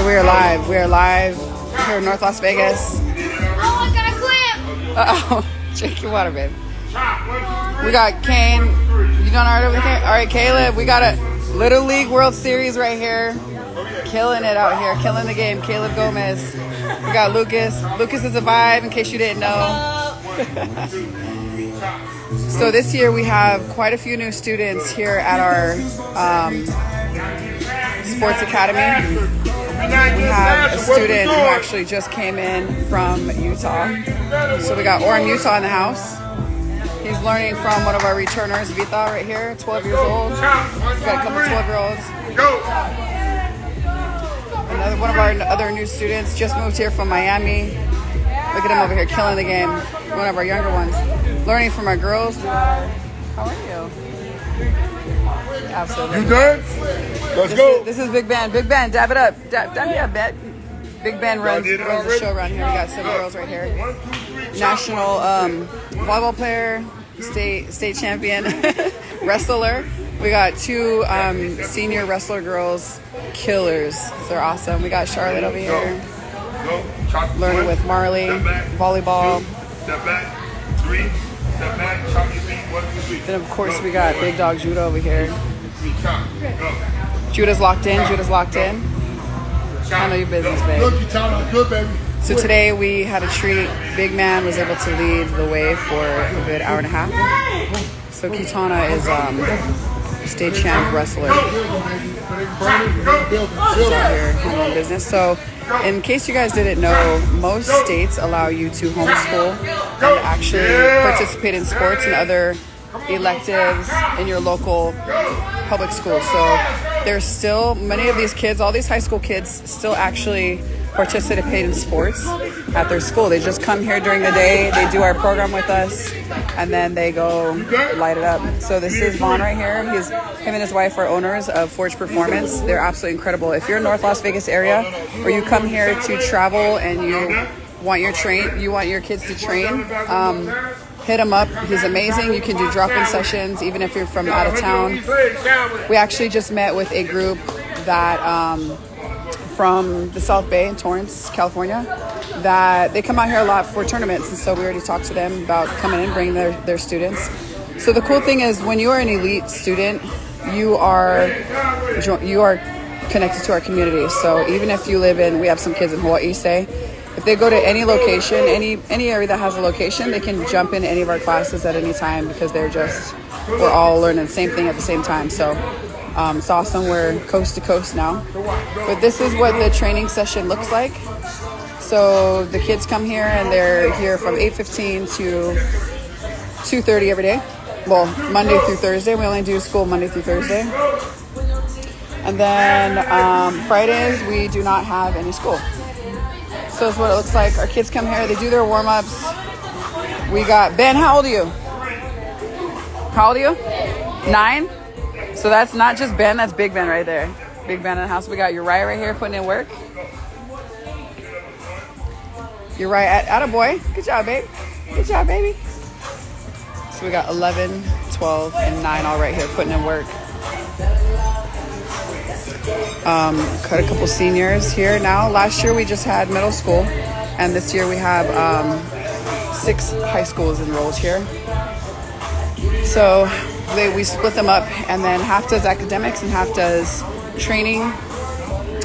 we are live. We are live here in North Las Vegas. Oh, I got a clip. Uh-oh. Drink your water, babe. We got Kane. You done all right over there? All right, Caleb. We got a Little League World Series right here. Killing it out here. Killing the game. Caleb Gomez. We got Lucas. Lucas is a vibe, in case you didn't know. So this year we have quite a few new students here at our sports academy. We have a student who actually just came in from Utah. So we got Orem, Utah in the house. He's learning from one of our returners, Vita, right here, 12 years old. We've got a couple 12-year-olds. Another one of our other new students just moved here from Miami. Look at him over here killing the game. One of our younger ones. Learning from our girls. How are you? Absolutely. You done? Let's go. This is Big Ben. Big Ben, dab it up. Dab it up, bet. Big Ben runs the show around here. We got some girls right here. National volleyball player, state champion, wrestler. We got two senior wrestler girls, killers. They're awesome. We got Charlotte over here, learning with Marley, volleyball. Step back, 3, step back, chop your feet, 1, 2, 3. Then of course we got Big Dog Judah over here. Judah's locked in. Judah's locked in. I know your business, babe. Good, baby. So today we had a treat. Big Man was able to lead the way for a good hour and a half. So Kitana is state champ wrestler. She's out here handling business. So in case you guys didn't know, most states allow you to homeschool and actually participate in sports and other electives in your local public school. So there's still many of these kids, all these high school kids still actually participate in sports at their school. They just come here during the day, they do our program with us, and then they go light it up. So this is Vaughn right here. Him and his wife are owners of Forge Performance. They're absolutely incredible. If you're in North Las Vegas area or you come here to travel and you want your kids to train, hit him up. He's amazing. You can do drop-in sessions even if you're from out of town. We actually just met with a group that from the South Bay in Torrance, California, that they come out here a lot for tournaments, and so we already talked to them about coming in, bringing their students. So the cool thing is when you are an elite student, you are connected to our community. So even if you live in, we have some kids in Hawaii, say, if they go to any location, any area that has a location, they can jump in any of our classes at any time because we're all learning the same thing at the same time. So it's awesome. We're coast to coast now. But this is what the training session looks like. So the kids come here and they're here from 8:15 to 2:30 every day. Well, Monday through Thursday. We only do school Monday through Thursday. And then Fridays, we do not have any school. So that's what it looks like. Our kids come here, they do their warm-ups. We got Ben. How old are you? How old are you? 9? So that's not just Ben, that's Big Ben right there. Big Ben in the house. We got Uriah right here putting in work. Uriah, attaboy. Good job, babe. Good job, baby. So we got 11, 12, and 9 all right here putting in work. Cut a couple seniors here now. Last year we just had middle school, and this year we have 6 high schools enrolled here. So we split them up, and then half does academics and half does training,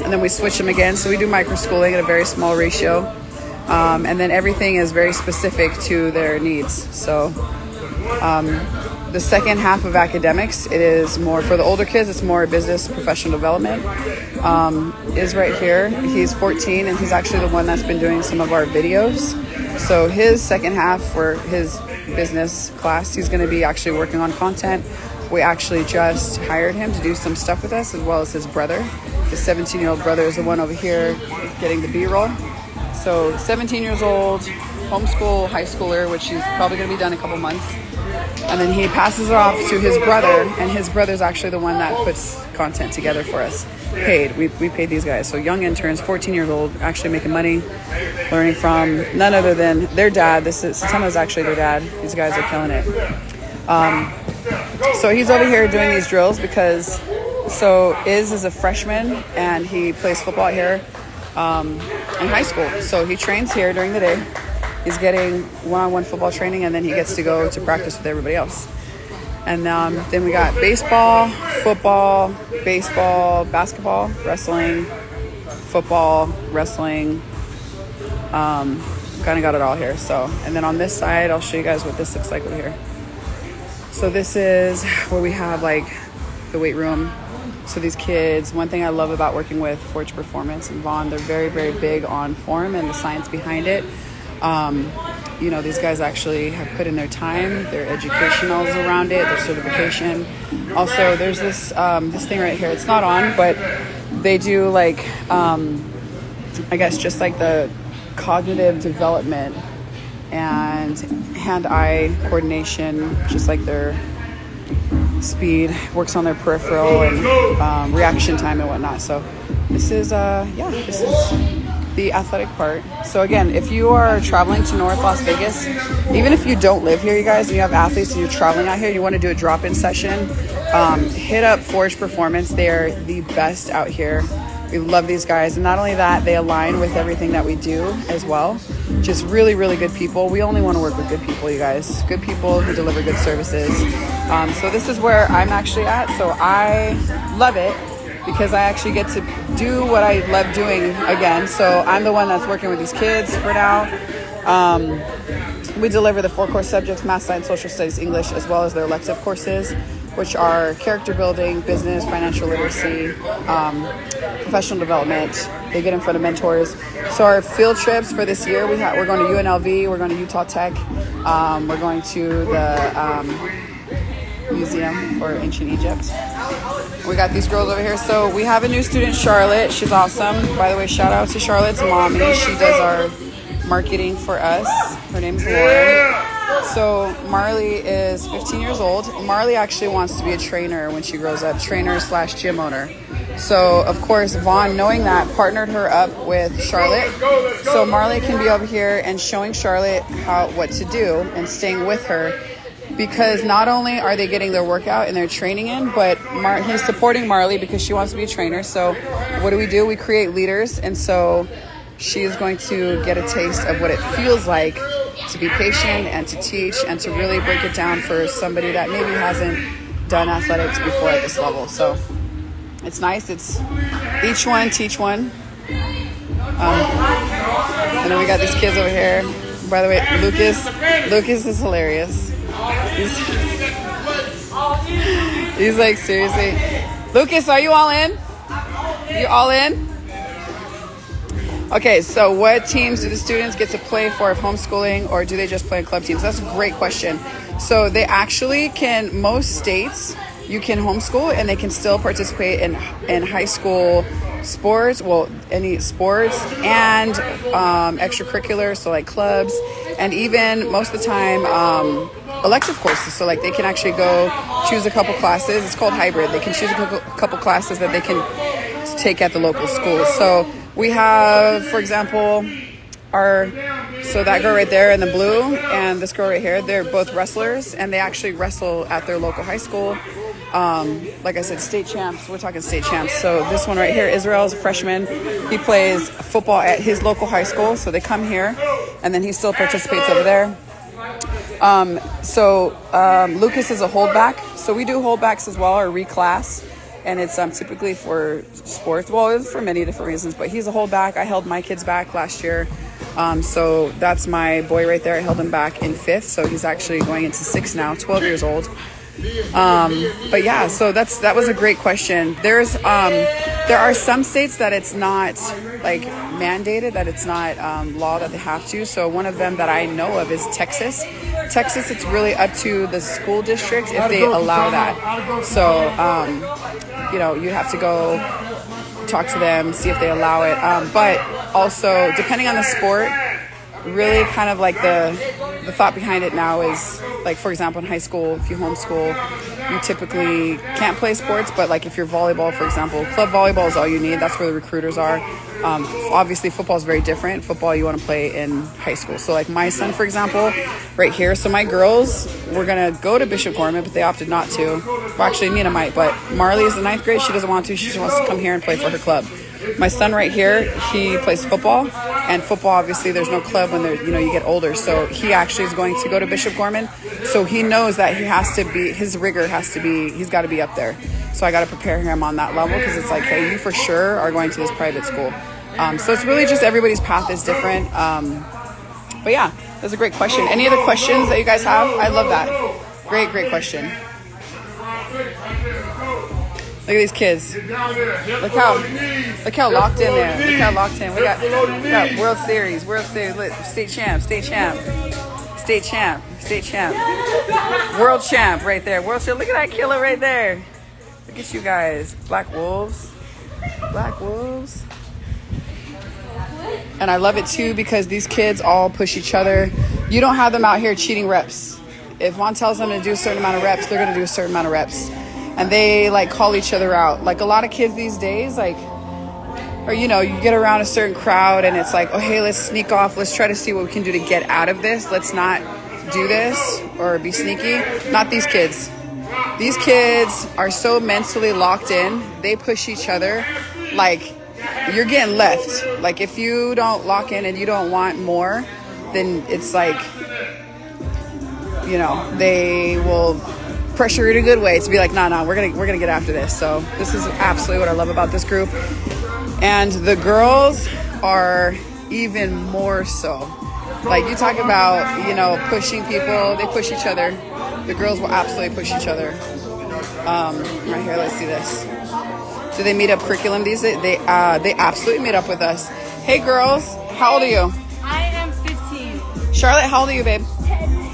and then we switch them again. So we do microschooling at a very small ratio, and then everything is very specific to their needs. So the second half of academics, it is more for the older kids. It's more business, professional development. Is right here. He's 14, and he's actually the one that's been doing some of our videos. So his second half for his business class, he's going to be actually working on content. We actually just hired him to do some stuff with us, as well as his brother. His 17-year-old brother is the one over here getting the B-roll. So 17 years old, homeschool high schooler, which he's probably going to be done in a couple months. And then he passes it off to his brother, and his brother's actually the one that puts content together for us. Paid. We paid these guys. So young interns, 14 years old, actually making money, learning from none other than their dad. Satema's actually their dad. These guys are killing it. So he's over here doing these drills because, Iz is a freshman, and he plays football here. in high school. So he trains here during the day. He's getting one-on-one football training, and then he gets to go to practice with everybody else. And then we got baseball, football, baseball, basketball, wrestling, football, wrestling. Kind of got it all here. So, and then on this side, I'll show you guys what this looks like over here. So this is where we have like the weight room. So these kids, one thing I love about working with Forge Performance and Vaughn, they're very, very big on form and the science behind it. You know, these guys actually have put in their time, their educationals around it, their certification. Also, there's this this thing right here. It's not on, but they do like, I guess just like the cognitive development and hand-eye coordination, just like their speed, works on their peripheral and reaction time and whatnot. So this is, this is the athletic part. So again, if you are traveling to North Las Vegas, even if you don't live here, you guys, and you have athletes and you're traveling out here, you want to do a drop-in session, hit up Forge Performance. They are the best out here. We love these guys. And not only that, they align with everything that we do as well. Just really, really good people. We only want to work with good people, you guys. Good people who deliver good services. So this is where I'm actually at. So I love it because I actually get to do what I love doing again. So I'm the one that's working with these kids for now. We deliver the 4 core subjects: math, science, social studies, English, as well as their elective courses, which are character building, business, financial literacy, professional development. They get in front of mentors. So our field trips for this year, we're going to UNLV, we're going to Utah Tech, we're going to the Museum for Ancient Egypt. We got these girls over here. So we have a new student, Charlotte. She's awesome. By the way, shout out to Charlotte's mommy. She does our marketing for us. Her name's Lauren. So Marley is 15 years old. Marley actually wants to be a trainer when she grows up, trainer/gym owner. So of course, Vaughn, knowing that, partnered her up with Charlotte. So Marley can be over here and showing Charlotte what to do and staying with her, because not only are they getting their workout and their training in, but he's supporting Marley because she wants to be a trainer. So what do? We create leaders. And so she is going to get a taste of what it feels like to be patient and to teach and to really break it down for somebody that maybe hasn't done athletics before at this level. So it's nice. It's each one, teach one. And then we got these kids over here. By the way, Lucas is hilarious. He's like, seriously. Lucas, are you all in? You all in? Okay, so what teams do the students get to play for if homeschooling, or do they just play in club teams? That's a great question. So they actually can, most states, you can homeschool and they can still participate in high school sports, well, any sports and extracurricular, so like clubs, and even most of the time elective courses. So like they can actually go choose a couple classes. It's called hybrid. They can choose a couple classes that they can take at the local schools. So we have, for example, so that girl right there in the blue and this girl right here, they're both wrestlers, and they actually wrestle at their local high school. Like I said, state champs. We're talking state champs. So this one right here, Israel, is a freshman. He plays football at his local high school. So they come here, and then he still participates over there. Lucas is a holdback. So we do holdbacks as well, or reclass. And it's typically for sports. Well, it's for many different reasons, but he's a holdback. I held my kids back last year. So that's my boy right there. I held him back in 5th. So he's actually going into 6th now, 12 years old. But yeah, so that was a great question. There are some states that it's not like mandated, that it's not law that they have to. So one of them that I know of is Texas. Texas, it's really up to the school district if they allow that. So, you have to go talk to them, see if they allow it. But also, depending on the sport, really kind of like the thought behind it now is, like, for example, in high school, if you homeschool, you typically can't play sports, but like if you're volleyball, for example, club volleyball is all you need. That's where the recruiters are. Obviously, football is very different. Football, you want to play in high school. So like my son, for example, right here. So my girls were going to go to Bishop Gorman, but they opted not to. Well, actually, Nina might, but Marley is in 9th grade. She doesn't want to. She just wants to come here and play for her club. my son right here, he plays football, and football, obviously there's no club when you get older. So he actually is going to go to Bishop Gorman. So he knows that his rigor has to be, he's got to be up there. So I got to prepare him on that level, because it's like, hey, you for sure are going to this private school. So it's really just everybody's path is different. But yeah, that's a great question. Any other questions that you guys have? I love that. Great question. Look at these kids. Look how locked in there. Look how locked in. We got World Series. Look, state champ. World champ right there. World champ. Look at that killer right there. Look at you guys. Black Wolves. And I love it too, because these kids all push each other. You don't have them out here cheating reps. If Vaughn tells them to do a certain amount of reps, they're going to do a certain amount of reps. And they like call each other out. Like a lot of kids these days, like, or you get around a certain crowd and it's like, oh, hey, let's sneak off. Let's try to see what we can do to get out of this. Let's not do this or be sneaky. Not these kids. These kids are so mentally locked in. They push each other. Like, you're getting left. Like, if you don't lock in and you don't want more, then it's like, they will pressure you in a good way to be like, nah, we're gonna get after this. So this is absolutely what I love about this group. And the girls are even more so. Like, you talk about, pushing people, they push each other. The girls will absolutely push each other. Right here, let's see this. Do they meet up curriculum these days? They absolutely meet up with us. Hey girls, how old are you? I am 15. Charlotte, how old are you, babe?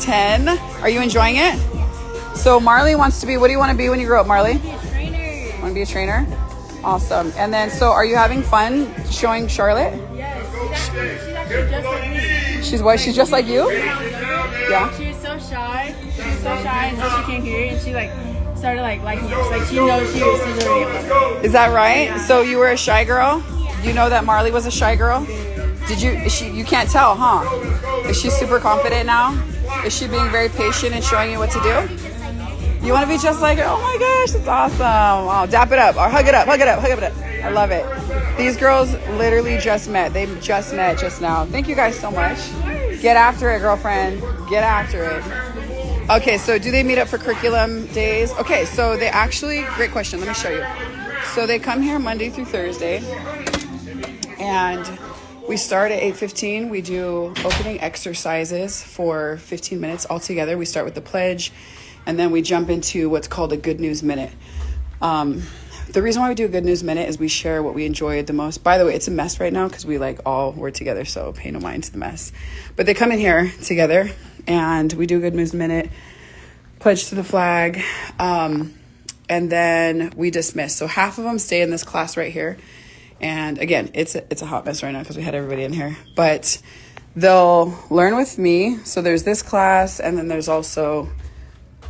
10. Are you enjoying it? So Marley wants to be, what do you want to be when you grow up, Marley? Trainer. Want to be a trainer? Awesome. And then, so are you having fun showing Charlotte? Yes. She's actually just like me. She's what? She's just like you? Yeah. She was so shy. And so she came here and she started liking us. Like, she knows she's already able to. Is that right? So you were a shy girl? You know that Marley was a shy girl? You can't tell, huh? Is she super confident now? Is she being very patient and showing you what to do? You want to be just like her? Oh my gosh, that's awesome. Oh, dap it up or hug it up. I love it. These girls literally just met. They just met just now. Thank you guys so much. Get after it, girlfriend. Get after it. Okay, so do they meet up for curriculum days? Okay, so they actually, great question. Let me show you. So they come here Monday through Thursday, and we start at 8:15. We do opening exercises for 15 minutes all together. We start with the pledge, and then we jump into what's called a Good News Minute. The reason why we do a Good News Minute is we share what we enjoyed the most. By the way, it's a mess right now because we all work together, so pay no mind to the mess. But they come in here together, and we do a Good News Minute, pledge to the flag, and then we dismiss. So half of them stay in this class right here. And again, it's a hot mess right now because we had everybody in here. But they'll learn with me. So there's this class, and then there's also,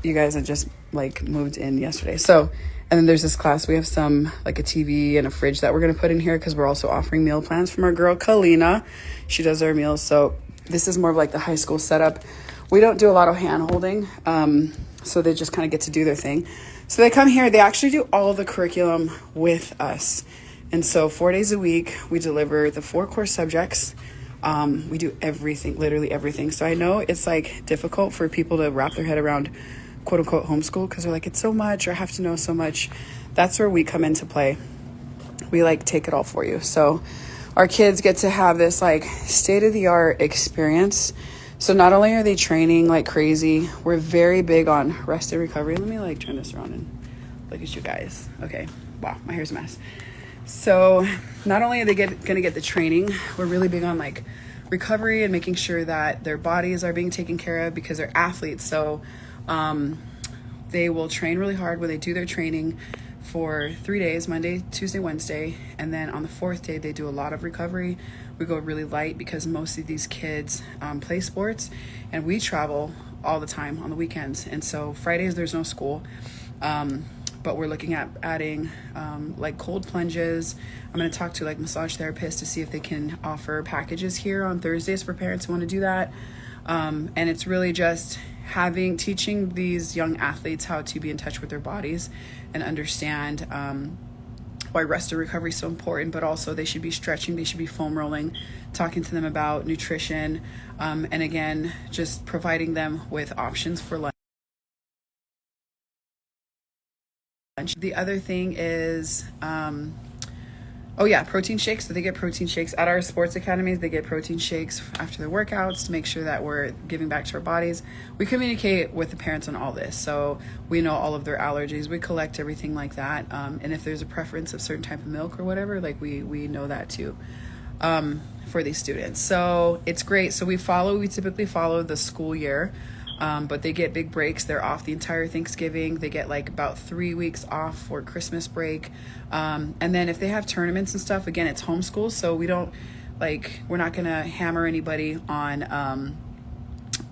you guys had just moved in yesterday. So, and then there's this class. We have some a TV and a fridge that we're going to put in here because we're also offering meal plans from our girl Kalina. She does our meals. So this is more of the high school setup. We don't do a lot of hand holding. So they just kind of get to do their thing. So they come here. They actually do all of the curriculum with us. And so 4 days a week, we deliver the 4 core subjects. We do everything, literally everything. So I know it's difficult for people to wrap their head around quote unquote homeschool because they're it's so much, or I have to know so much. That's where we come into play. We take it all for you. So our kids get to have this state of the art experience. So not only are they training like crazy, we're very big on rest and recovery. Let me turn this around and look at you guys. Okay. Wow. My hair's a mess. So not only are they going to get the training, we're really big on recovery and making sure that their bodies are being taken care of because they're athletes. So they will train really hard when they do their training for 3 days, Monday, Tuesday, Wednesday. And then on the 4th day, they do a lot of recovery. We go really light because most of these kids play sports and we travel all the time on the weekends. And so Fridays, there's no school. But we're looking at adding cold plunges. I'm going to talk to massage therapists to see if they can offer packages here on Thursdays for parents who want to do that. And it's really just teaching these young athletes how to be in touch with their bodies and understand why rest and recovery is so important, but also they should be stretching, they should be foam rolling, talking to them about nutrition, and again, just providing them with options for lunch. The other thing is, protein shakes. So they get protein shakes at our sports academies. They get protein shakes after their workouts to make sure that we're giving back to our bodies. We communicate with the parents on all this. So we know all of their allergies. We collect everything like that. And if there's a preference of certain type of milk or whatever, like we know that too, for these students. So it's great. So we typically follow the school year. But they get big breaks. They're off the entire Thanksgiving. They get like about 3 weeks off for Christmas break. And then if they have tournaments and stuff, again, it's homeschool. So we're not going to hammer anybody on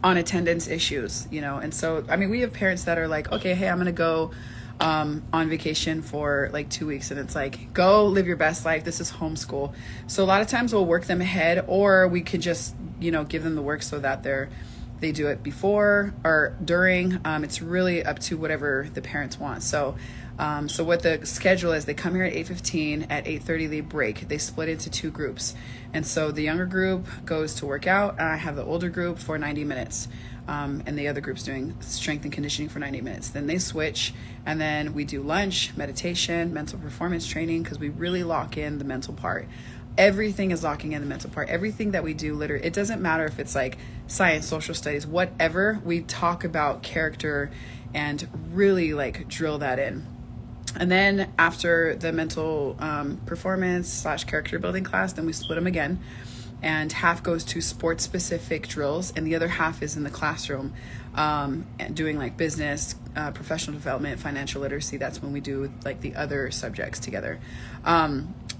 attendance issues, And so, I mean, we have parents that are like, okay, hey, I'm going to go on vacation for like 2 weeks. And it's like, go live your best life. This is homeschool. So a lot of times we'll work them ahead, or we could just, give them the work so that they do it before or during. It's really up to whatever the parents want. So what the schedule is, they come here at 8:15. At 8:30 they break. They split into 2 groups. And so the younger group goes to work out, and I have the older group for 90 minutes. And the other group's doing strength and conditioning for 90 minutes. Then they switch, and then we do lunch, meditation, mental performance training, because we really lock in the mental part. Everything is locking in the mental part. Everything that we do, literally, it doesn't matter if it's like science, social studies, whatever, we talk about character and really like drill that in. And then after the mental performance / character building class, then we split them again. And half goes to sports specific drills, and the other half is in the classroom, and doing like business, professional development, financial literacy. That's when we do like the other subjects together.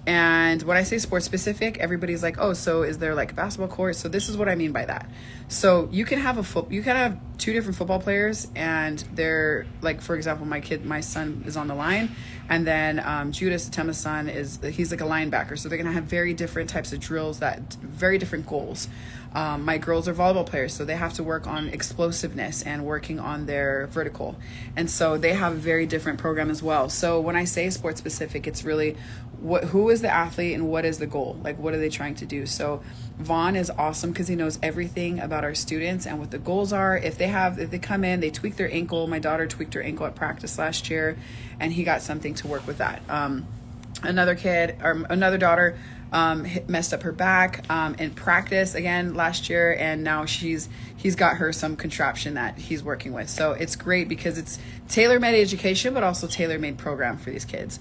And when I say sports specific, everybody's like, oh, so is there like a basketball court? So this is what I mean by that. So you can have 2 different football players, and they're like, for example, my son is on the line, and then Judas, Tema's son, he's like a linebacker. So they're gonna have very different types of drills, very different goals. My girls are volleyball players, so they have to work on explosiveness and working on their vertical. And so they have a very different program as well. So when I say sports specific, it's really who is the athlete and what is the goal? Like, what are they trying to do? So Vaughn is awesome because he knows everything about our students and what the goals are. If they come in, they tweak their ankle. My daughter tweaked her ankle at practice last year, and he got something to work with that. Another daughter messed up her back in practice again last year, and now he's got her some contraption that he's working with. So it's great because it's tailor-made education, but also tailor-made program for these kids.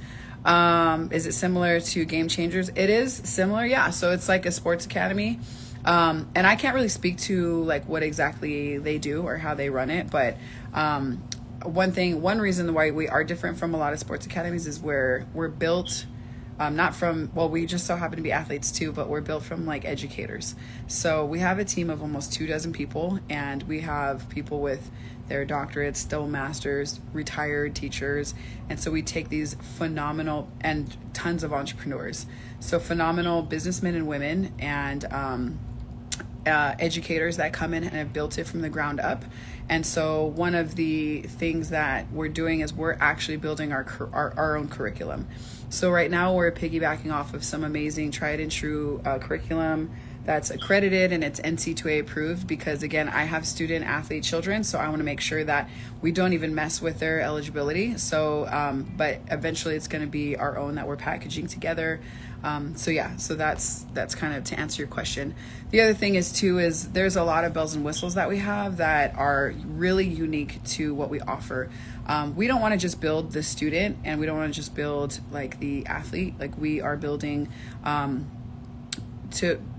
Is it similar to Game Changers? It is similar, yeah. So it's like a sports academy. And I can't really speak to like what exactly they do or how they run it, but one reason why we are different from a lot of sports academies is we're built we just so happen to be athletes too, but we're built from like educators. So we have a team of almost 24 people, and we have people with their doctorates, still masters, retired teachers. And so we take these phenomenal and tons of entrepreneurs. So phenomenal businessmen and women and educators that come in and have built it from the ground up. And so one of the things that we're doing is we're actually building our own curriculum. So right now we're piggybacking off of some amazing tried and true curriculum that's accredited and it's NC2A approved, because again, I have student athlete children, so I want to make sure that we don't even mess with their eligibility. So but eventually it's going to be our own that we're packaging together. So that's kind of to answer your question. The other thing is there's a lot of bells and whistles that we have that are really unique to what we offer. We don't want to just build the student, and we don't want to just build like the athlete. Like we are building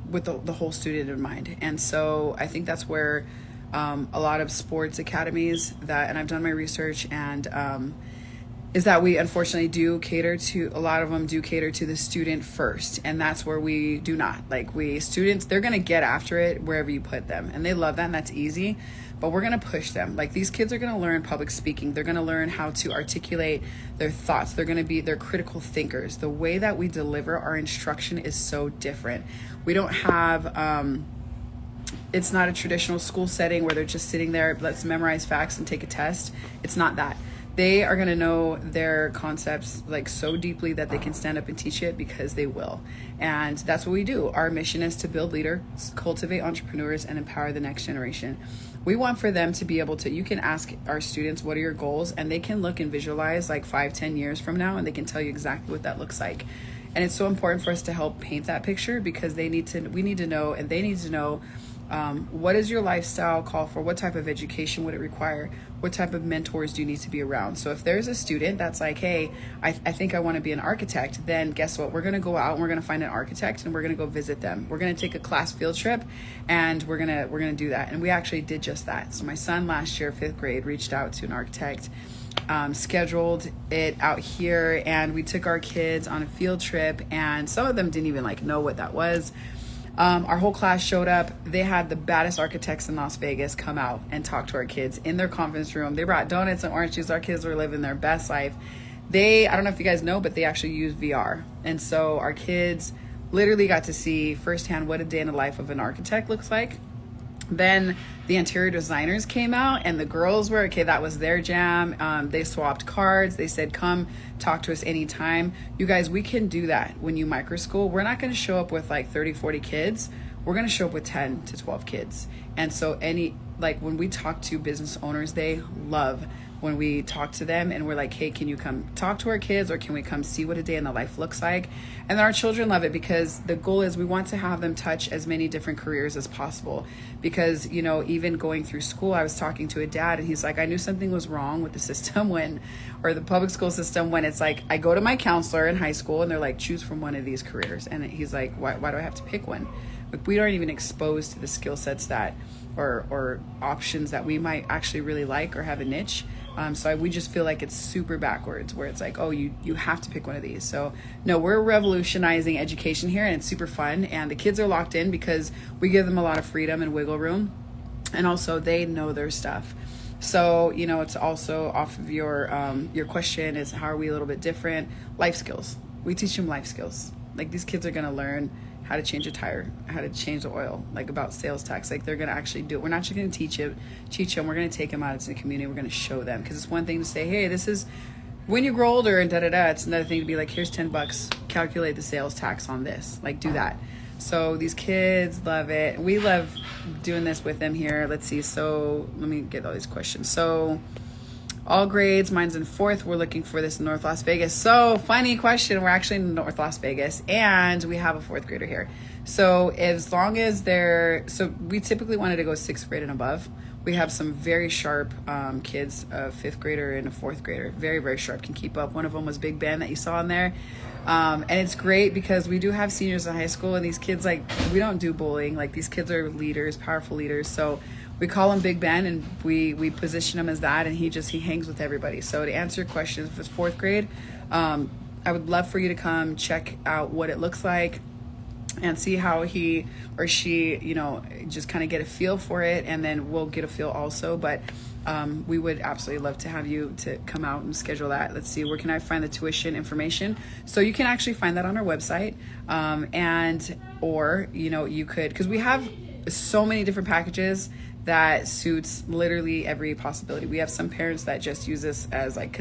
with the whole student in mind. And so I think that's where a lot of sports academies and I've done my research, and is that we unfortunately a lot of them do cater to the student first, and that's where we do not. Like students, they're gonna get after it wherever you put them, and they love that, and that's easy, but we're gonna push them. Like these kids are gonna learn public speaking, they're gonna learn how to articulate their thoughts, they're critical thinkers. The way that we deliver our instruction is so different. We don't have it's not a traditional school setting where they're just sitting there, let's memorize facts and take a test. It's not that. they are going to know their concepts like so deeply that they can stand up and teach it, because they will. And that's what we do. Our mission is to build leaders, cultivate entrepreneurs, and empower the next generation. We want for them to be able to, you can ask our students, what are your goals? And they can look and visualize like 5-10 years from now, and they can tell you exactly what that looks like. And it's so important for us to help paint that picture, because we need to know, and they need to know, what does your lifestyle call for? What type of education would it require? What type of mentors do you need to be around? So if there's a student that's like, hey, I think I want to be an architect, then guess what? We're going to go out and we're going to find an architect, and we're going to go visit them. We're going to take a class field trip, and we're going to do that. And we actually did just that. So my son last year, 5th grade, reached out to an architect, scheduled it out here, and we took our kids on a field trip, and some of them didn't even like know what that was. Our whole class showed up. They had the baddest architects in Las Vegas come out and talk to our kids in their conference room. They brought donuts and orange juice. Our kids were living their best life. I don't know if you guys know, but they actually use VR. And so our kids literally got to see firsthand what a day in the life of an architect looks like. Then the interior designers came out, and the girls were, okay, that was their jam. They swapped cards. They said, come talk to us anytime. You guys, we can do that when you microschool. We're not going to show up with like 30, 40 kids. We're going to show up with 10 to 12 kids. And so when we talk to business owners, they love when we talk to them and we're like, hey, can you come talk to our kids, or can we come see what a day in the life looks like? And our children love it, because the goal is we want to have them touch as many different careers as possible. Because, even going through school, I was talking to a dad, and he's like, I knew something was wrong with the system or the public school system, when it's like, I go to my counselor in high school and they're like, choose from one of these careers. And he's like, why do I have to pick one? Like, we aren't even exposed to the skill sets that or options that we might actually really like or have a niche. So we just feel like it's super backwards, where it's like, oh, you have to pick one of these. So no, we're revolutionizing education here, and it's super fun. And the kids are locked in because we give them a lot of freedom and wiggle room. And also they know their stuff. So, it's also off of your question is, how are we a little bit different? Life skills. We teach them life skills. Like, these kids are going to learn how to change a tire, how to change the oil, like about sales tax. Like, they're going to actually do it. We're not just going to teach them. We're going to take them out into the community. We're going to show them, because it's one thing to say, hey, this is when you grow older and da-da-da. It's another thing to be like, here's $10, calculate the sales tax on this. Like, do that. So these kids love it. We love doing this with them here. Let's see. So let me get all these questions. So all grades, mine's in 4th. We're looking for this in North Las Vegas. So funny question. We're actually in North Las Vegas, and we have a 4th grader here. So as long as so we typically wanted to go 6th grade and above. We have some very sharp kids, a 5th grader and a 4th grader. Very, very sharp, can keep up. One of them was Big Ben that you saw in there. And it's great because we do have seniors in high school, and these kids, like, we don't do bullying. Like, these kids are leaders, powerful leaders. So we call him Big Ben, and we position him as that, and he hangs with everybody. So to answer your question, if it's 4th grade, I would love for you to come check out what it looks like and see how he or she, just kind of get a feel for it, and then we'll get a feel also. But we would absolutely love to have you to come out and schedule that. Let's see, where can I find the tuition information? So you can actually find that on our website, or you could, because we have so many different packages that suits literally every possibility. We have some parents that just use this as like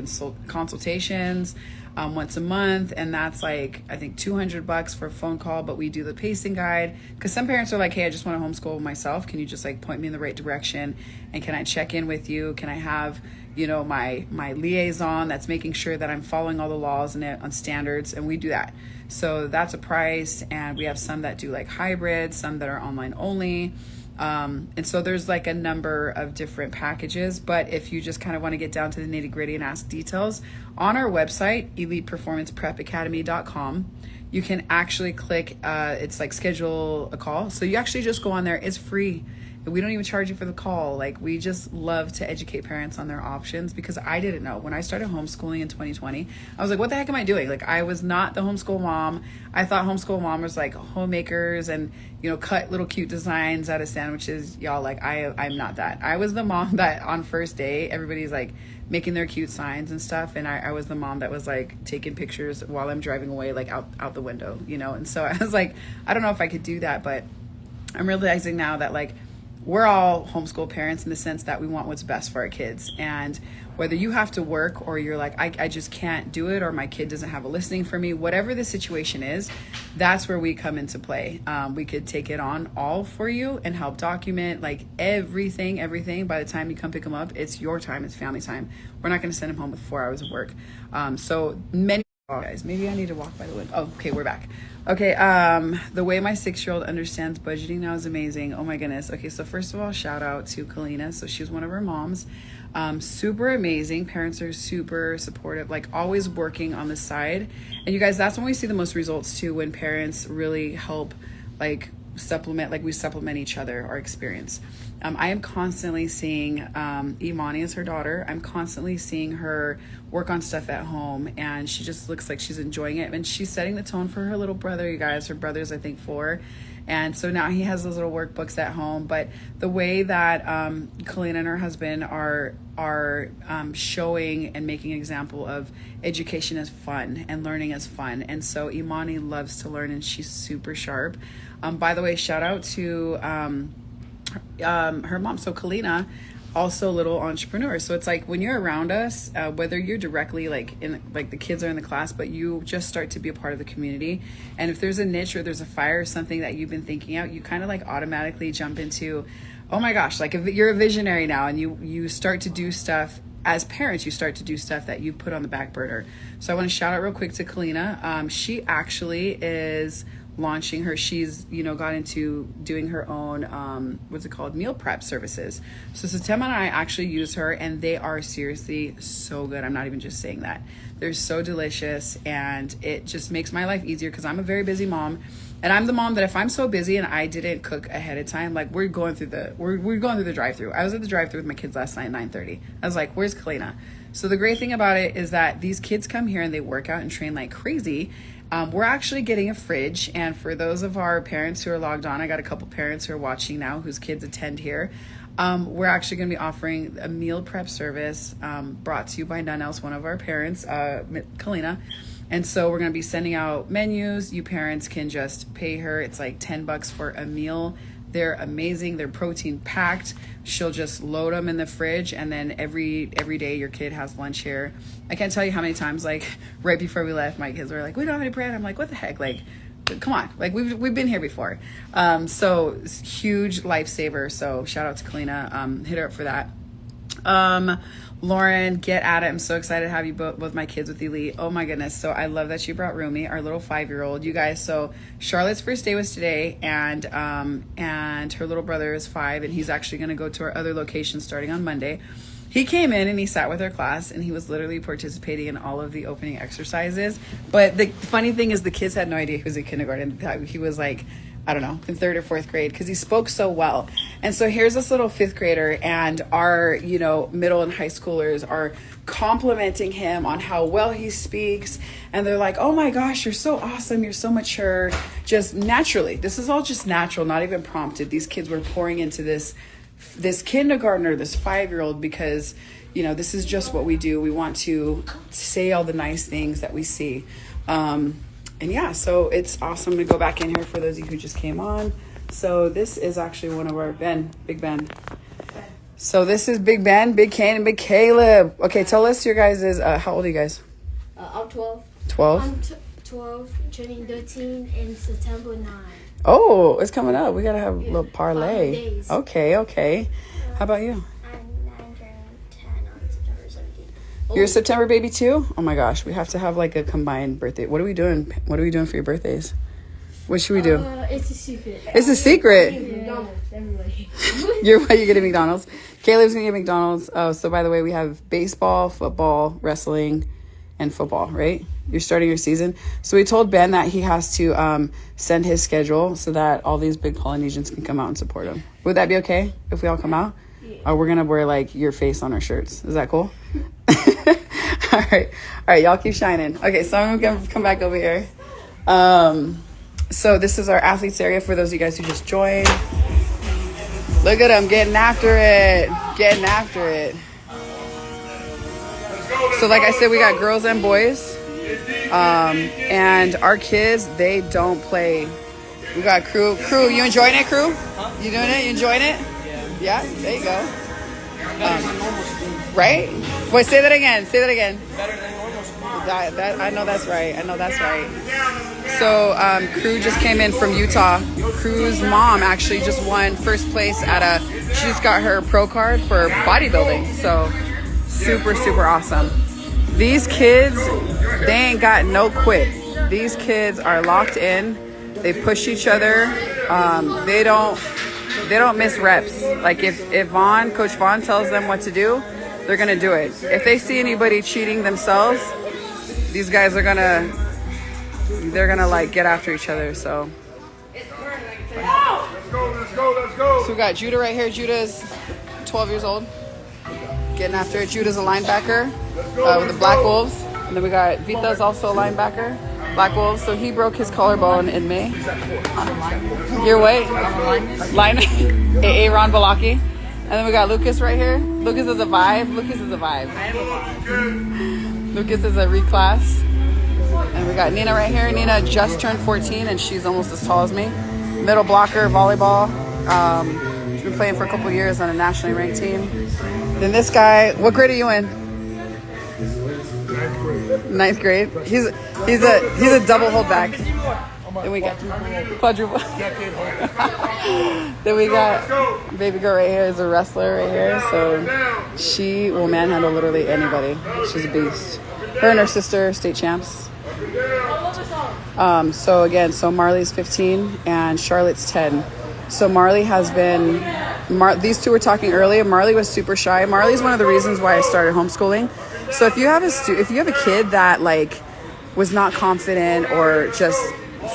consultations once a month, and that's like, I think $200 for a phone call, but we do the pacing guide, because some parents are like, hey, I just want to homeschool myself. Can you just like point me in the right direction? And can I check in with you? Can I have my liaison that's making sure that I'm following all the laws and on standards? And we do that. So that's a price. And we have some that do like hybrid, some that are online only. And so there's like a number of different packages, but if you just kind of want to get down to the nitty gritty and ask details, on our website, eliteperformanceprepacademy.com, you can actually click, it's like schedule a call. So you actually just go on there. It's free. We don't even charge you for the call. Like, we just love to educate parents on their options, because I didn't know. When I started homeschooling in 2020, I was like, what the heck am I doing? Like, I was not the homeschool mom. I thought homeschool mom was like homemakers and, cut little cute designs out of sandwiches. Y'all, like, I'm not that. I was the mom that on first day, everybody's like making their cute signs and stuff. And I was the mom that was like taking pictures while I'm driving away, like out the window, And so I was like, I don't know if I could do that, but I'm realizing now that, like, we're all homeschool parents in the sense that we want what's best for our kids. And whether you have to work or you're like, I just can't do it, or my kid doesn't have a listening for me, whatever the situation is, that's where we come into play. We could take it on all for you and help document like everything. By the time you come pick them up, it's your time, it's family time. We're not going to send them home with 4 hours of work. So many guys, maybe I need to walk by the window. Oh, okay, we're back. Okay, the way my 6-year-old understands budgeting now is amazing. Oh my goodness. Okay, so first of all, shout out to Kalina. So she was one of her moms. Super amazing. Parents are super supportive, like always working on the side. And you guys, that's when we see the most results too, when parents really help like supplement, like we supplement each other, our experience. I am constantly seeing Imani is her daughter. I'm constantly seeing her work on stuff at home, and she just looks like she's enjoying it. And she's setting the tone for her little brother, you guys. Her brother's, I think, 4. And so now he has those little workbooks at home. But the way that Kalina and her husband are showing and making an example of education is fun and learning is fun. And so Imani loves to learn, and she's super sharp. By the way, shout out to her mom. So Kalina, also a little entrepreneur. So it's like when you're around us, whether you're directly like in like the kids are in the class, but you just start to be a part of the community. And if there's a niche or there's a fire or something that you've been thinking out, you kind of like automatically jump into, oh my gosh, like if you're a visionary now, and you start to do stuff. As parents, you start to do stuff that you put on the back burner. So I want to shout out real quick to Kalina. She actually is launching she's got into doing her own meal prep services. So Satem and I actually use her, and they are seriously so good. I'm not even just saying that. They're so delicious, and it just makes my life easier because I'm a very busy mom. And I'm the mom that if I'm so busy and I didn't cook ahead of time, like we're going through the drive-through. I was at the drive-through with my kids last night at 9:30. I was like, where's Kalina? So the great thing about it is that these kids come here and they work out and train like crazy. We're actually getting a fridge, and for those of our parents who are logged on, I got a couple parents who are watching now whose kids attend here. We're actually going to be offering a meal prep service brought to you by none else, one of our parents, Kalina. And so we're going to be sending out menus. You parents can just pay her. It's like $10 for a meal. They're amazing. They're protein packed. She'll just load them in the fridge, and then every day your kid has lunch here. I can't tell you how many times, like right before we left, my kids were like, "We don't have any bread." I'm like, "What the heck? Like, come on! Like we've been here before." So huge lifesaver. So shout out to Kalina. Hit her up for that. Lauren, get at it. I'm so excited to have you both my kids with Elite. Oh my goodness. So I love that you brought Rumi, our little 5-year-old. You guys, so Charlotte's first day was today, and her little brother is 5, and he's actually going to go to our other location starting on Monday. He came in and he sat with our class, and he was literally participating in all of the opening exercises. But the funny thing is the kids had no idea he was in kindergarten. He was like, I don't know, in 3rd or 4th grade, because he spoke so well. And so here's this little 5th grader, and our, middle and high schoolers are complimenting him on how well he speaks. And they're like, oh my gosh, you're so awesome. You're so mature. Just naturally. This is all just natural, not even prompted. These kids were pouring into this kindergartner, this 5-year-old, because, this is just what we do. We want to say all the nice things that we see. And yeah, so it's awesome to go back in here for those of you who just came on. So this is actually one of our Big Ben. So this is Big Ben, Big Kane, and Big Caleb. Okay, tell us your guys' how old are you guys? I'm 12. 12? I'm 12, turning 13 in September 9. Oh, it's coming up. We got to have a little parlay. 5 days. Okay. How about you? I'm 9, turning 10 on September 17th. You're a September baby too? Oh my gosh, we have to have like a combined birthday. What are we doing? What are we doing for your birthdays? What should we do? It's a secret. It's a secret. McDonald's, everybody. You're getting McDonald's. Caleb's gonna get McDonald's. Oh, so by the way, we have baseball, football, wrestling, and football, right? You're starting your season. So we told Ben that he has to send his schedule so that all these big Polynesians can come out and support him. Would that be okay if we all come out? Yeah. We're gonna wear like your face on our shirts. Is that cool? All right, y'all keep shining. Okay, so I'm gonna come back over here. So this is our athletes area for those of you guys who just joined. Look at them getting after it. So like I said, we got girls and boys. And our kids, they don't play. We got crew. You enjoying it, crew? You doing it? You enjoying it? Yeah, there you go. Right? Wait, say that again. Say that again. Better than normal school. I know that's right. I know that's right. So Crew just came in from Utah. Crew's mom actually just won first place at she just got her pro card for bodybuilding. So super, super awesome. These kids, they ain't got no quit. These kids are locked in. They push each other. They don't miss reps. Like if Coach Vaughn tells them what to do, they're gonna do it. If they see anybody cheating themselves, these guys are gonna like get after each other. So Let's go. we got Judah right here. Judah's 12 years old, getting after it. Judah's a linebacker with the Black Wolves, and then we got Vita's also a linebacker, Black Wolves. So he broke his collarbone in May. Your way, line AA Ron Balaki. And then we got Lucas right here. Lucas is a vibe. Lucas is a reclass. And we got Nina right here. Nina just turned 14 and she's almost as tall as me. Middle blocker, volleyball. She's been playing for a couple years on a nationally ranked team. Then this guy, what grade are you in? Ninth grade. He's a double holdback. Then we got quadruple. Then we got baby girl right here is a wrestler right here. So she will manhandle literally anybody. She's a beast. Her and her sister, state champs. So Marley's 15 and Charlotte's 10. So Marley has been, these two were talking earlier. Marley was super shy. Marley's one of the reasons why I started homeschooling. So if you have a kid that like was not confident or just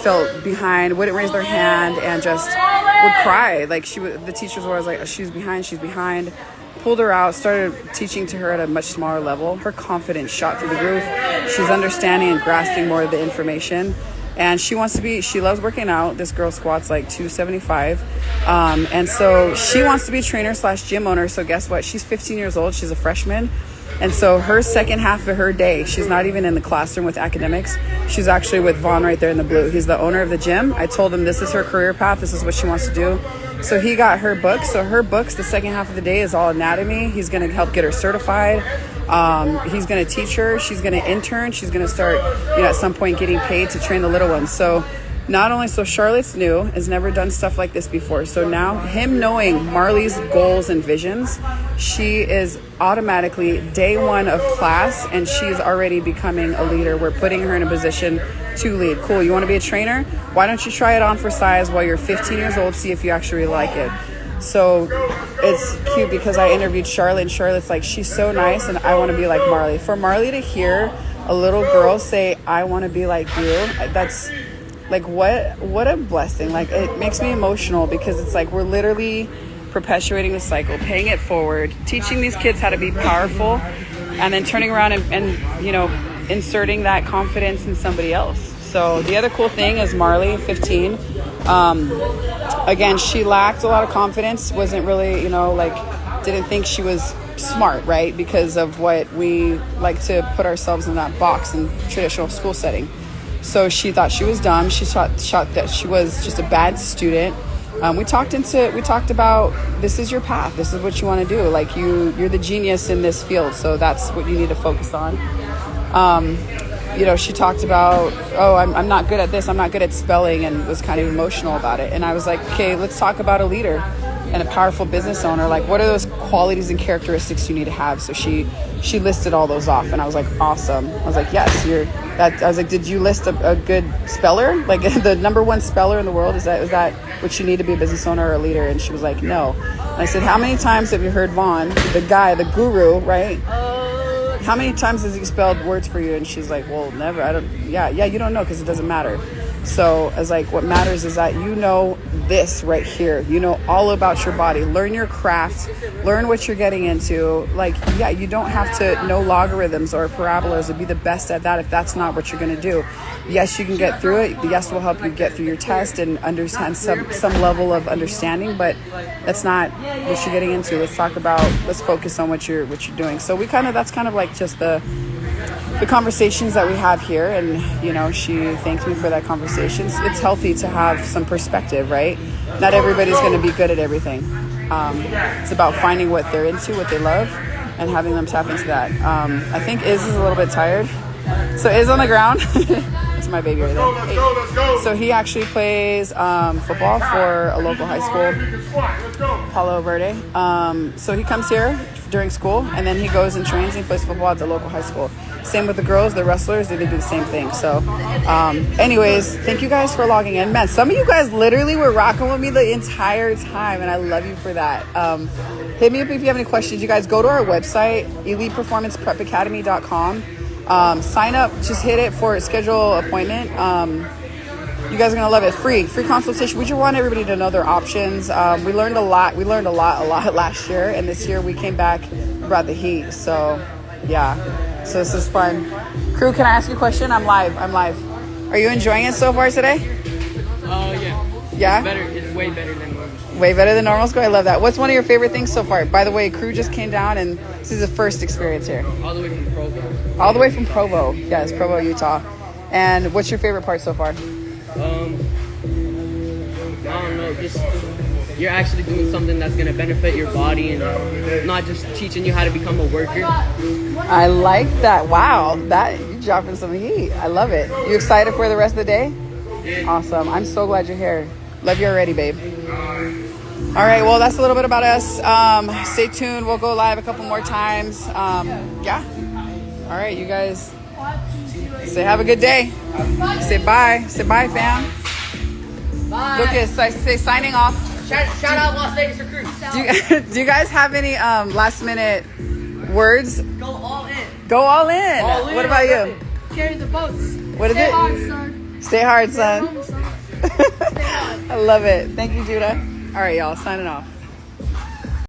felt behind, wouldn't raise their hand and just would cry, like the teachers were always like, she's behind, pulled her out, started teaching to her at a much smaller level. Her confidence shot through the roof. She's understanding and grasping more of the information. And she loves working out. This girl squats like 275. And so she wants to be trainer / gym owner. So guess what? She's 15 years old. She's a freshman. And so her second half of her day, she's not even in the classroom with academics. She's actually with Vaughn right there in the blue. He's the owner of the gym. I told him this is her career path. This is what she wants to do. So he got her books. So her books, the second half of the day is all anatomy. He's going to help get her certified. He's going to teach her. She's going to intern. She's going to start, at some point getting paid to train the little ones. So Charlotte's new, has never done stuff like this before. So now him knowing Marley's goals and visions, she is automatically day one of class and she's already becoming a leader. We're putting her in a position to lead. Cool. You want to be a trainer? Why don't you try it on for size while you're 15 years old, see if you actually like it. So it's cute because I interviewed Charlotte and Charlotte's like, she's so nice and I want to be like Marley. For Marley to hear a little girl say, I want to be like you, that's like, what a blessing. Like, it makes me emotional because it's like we're literally perpetuating the cycle, paying it forward, teaching these kids how to be powerful, and then turning around and inserting that confidence in somebody else. So the other cool thing is Marley, 15. Again, she lacked a lot of confidence, wasn't really, didn't think she was smart, right? Because of what we like to put ourselves in that box in traditional school setting. So she thought she was dumb. She thought that she was just a bad student. We talked about, this is your path. This is what you want to do. Like you're the genius in this field. So that's what you need to focus on. She talked about, I'm not good at this. I'm not good at spelling, and was kind of emotional about it. And I was like, okay, let's talk about a leader and a powerful business owner. Like, what are those qualities and characteristics you need to have? So she listed all those off, and I was like, awesome. I was like, yes, I was like, did you list a good speller? Like the number one speller in the world? Is that what you need to be a business owner or a leader? And she was like, no. And I said, how many times have you heard Vaughn, the guy, the guru, right? How many times has he spelled words for you? And she's like, well, never. You don't know because it doesn't matter. So I was like, what matters is that you know this right here. You know all about your body. Learn your craft. Learn what you're getting into. Like, you don't have to know logarithms or parabolas to be the best at that if that's not what you're going to do. Yes, you can get through it. Yes, will help you get through your test and understand some level of understanding, but that's not what you're getting into. Let's focus on what you're doing. So that's kind of like just the conversations that we have here, and she thanked me for that conversation. It's healthy to have some perspective, right? Not everybody's going to be good at everything. It's about finding what they're into, what they love, and having them tap into that. I think Iz is a little bit tired. So Iz on the ground. That's my baby right there. Hey. So he actually plays football for a local high school, Palo Verde. So he comes here during school, and then he goes and trains and plays football at the local high school. Same with the girls, the wrestlers, they do the same thing. So anyways, thank you guys for logging in. Man, some of you guys literally were rocking with me the entire time, and I love you for that. Hit me up if you have any questions. You guys go to our website, eliteperformanceprepacademy.com. Sign up, just hit it for a schedule appointment. You guys are gonna love it. Free consultation. We just want everybody to know their options. We learned a lot last year, and this year we came back, brought the heat. So yeah, so this is fun. Crew, can I ask you a question? I'm live. Are you enjoying it so far today? Yeah. It's way better than normal. Way better than normal school. I love that. What's one of your favorite things so far? By the way, Crew just came down, and this is the first experience here. All the way from Provo. All the way from Provo. Yes, Provo, Utah. And what's your favorite part so far? I don't know. Just you're actually doing something that's gonna benefit your body, and not just teaching you how to become a worker. I like that. Wow, that you dropping some heat. I love it. You excited for the rest of the day? Yeah. Awesome. I'm so glad you're here. Love you already, babe. All right, well, that's a little bit about us. Stay tuned. We'll go live a couple more times. Yeah. All right, you guys. Say have a good day. Say bye. Say bye, fam. Bye. Lucas, I say signing off. Shout out Las Vegas recruits. Do you guys have any last minute words? Go all in. Go all in. All in. What about you? Carry the boats. What is Stay it? hard, son. Stay hard, son. Stay hard. I love it. Thank you, Judah. All right, y'all, signing off.